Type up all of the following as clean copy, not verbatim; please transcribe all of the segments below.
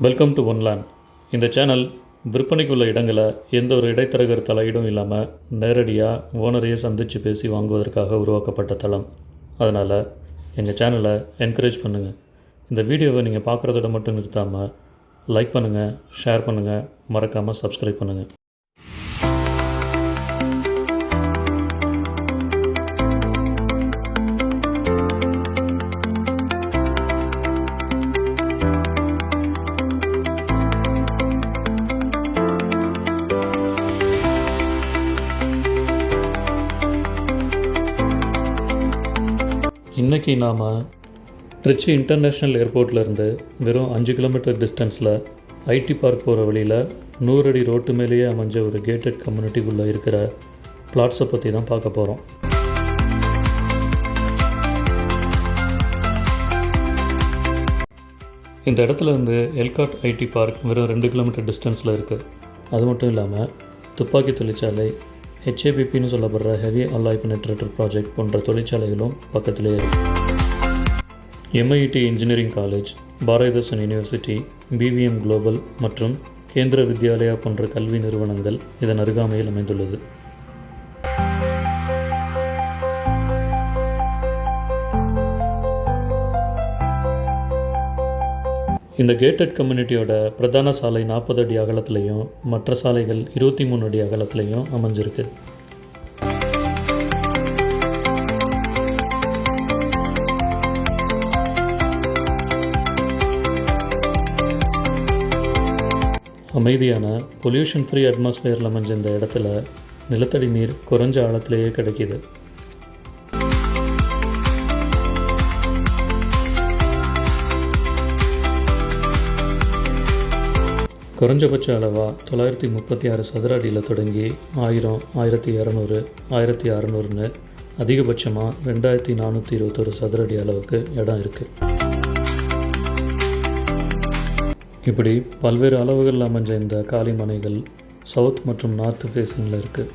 Welcome to ஒன்லேண்ட். இந்த channel விற்பனைக்குள்ள இடங்களை எந்த ஒரு இடைத்தரகர் தலையீடும் இல்லாமல் நேரடியாக ஓனரையே சந்தித்து பேசி வாங்குவதற்காக உருவாக்கப்பட்ட தளம். அதனால் எங்கள் சேனலை என்கரேஜ் பண்ணுங்கள். இந்த வீடியோவை நீங்கள் பார்க்குறதோட மட்டும் நிறுத்தாமல் லைக் பண்ணுங்கள், ஷேர் பண்ணுங்கள், மறக்காமல் சப்ஸ்கிரைப் பண்ணுங்கள். இன்றைக்கி நாம் திருச்சி இன்டர்நேஷ்னல் ஏர்போர்ட்லேருந்து வெறும் 5 கிலோமீட்டர் டிஸ்டன்ஸில் ஐடி பார்க் போகிற வழியில் 100 அடி ரோட்டு மேலேயே அமைஞ்ச ஒரு கேட்டட் கம்யூனிட்டிக்குள்ளே இருக்கிற பிளாட்ஸை பற்றி தான் பார்க்க போகிறோம். இந்த இடத்துல இருந்து எல்காட் ஐடி பார்க் வெறும் 2 கிலோமீட்டர் டிஸ்டன்ஸில் இருக்குது. அது மட்டும் இல்லாமல் துப்பாக்கி தொழிற்சாலை, HAPPன்னு சொல்லப்படுற ஹெவி அலாய் பெனட்ரேட்டர் ப்ராஜெக்ட் போன்ற தொழிற்சாலைகளும் பக்கத்திலே இருக்குது. MIT engineering college, Bharathidasan university, BVM global மற்றும் கேந்திர வித்யாலயா போன்ற கல்வி நிறுவனங்கள் இதன் அருகாமையில் அமைந்துள்ளது. இந்த கேட்டட் கம்யூனிட்டியோட பிரதான சாலை 40 அடி அகலத்துலேயும் மற்ற சாலைகள் 23 அடி அகலத்துலேயும் அமைஞ்சிருக்கு. அமைதியான பொல்யூஷன் ஃப்ரீ அட்மாஸ்ஃபியரில் அமைஞ்ச இந்த இடத்துல நிலத்தடி நீர் குறைஞ்ச ஆழத்திலேயே கிடைக்கிது. குறைஞ்சபட்ச அளவாக 936 சதுர அடியில் தொடங்கி 1000, 1200, 1600ன்னு அதிகபட்சமாக 2421 சதுர அடி அளவுக்கு இடம் இருக்குது. இப்படி பல்வேறு அளவுகளில் அமைஞ்ச இந்த காலி மனைகள் சவுத் மற்றும் நார்த் ஃபேஸிங்கில் இருக்குது.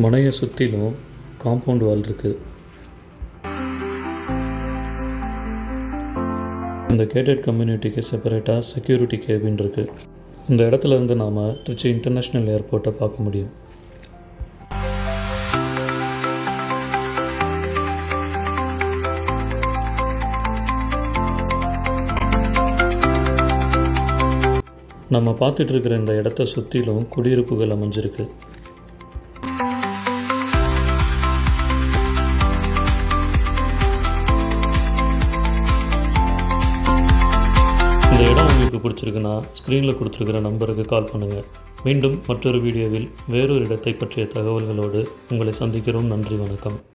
மனையை சுற்றிலும் காம்பவுண்ட் வால் இருக்குது. இந்த கேட்டட் கம்யூனிட்டிக்கு செப்பரேட்டாக செக்யூரிட்டி கேபின் இருக்குது. இந்த இடத்துல இருந்து நாம் திருச்சி இன்டர்நேஷ்னல் ஏர்போர்ட்டை பார்க்க முடியும். நம்ம பார்த்துட்ருக்கிற இந்த இடத்த சுற்றிலும் குடியிருப்புகள் அமைஞ்சிருக்கு. இந்த இடம் உங்களுக்கு பிடிச்சிருக்குன்னா ஸ்க்ரீனில் கொடுத்துருக்கிற நம்பருக்கு கால் பண்ணுங்கள். மீண்டும் மற்றொரு வீடியோவில் வேறொரு இடத்தை பற்றிய தகவல்களோடு உங்களை சந்திக்கிறோம். நன்றி, வணக்கம்.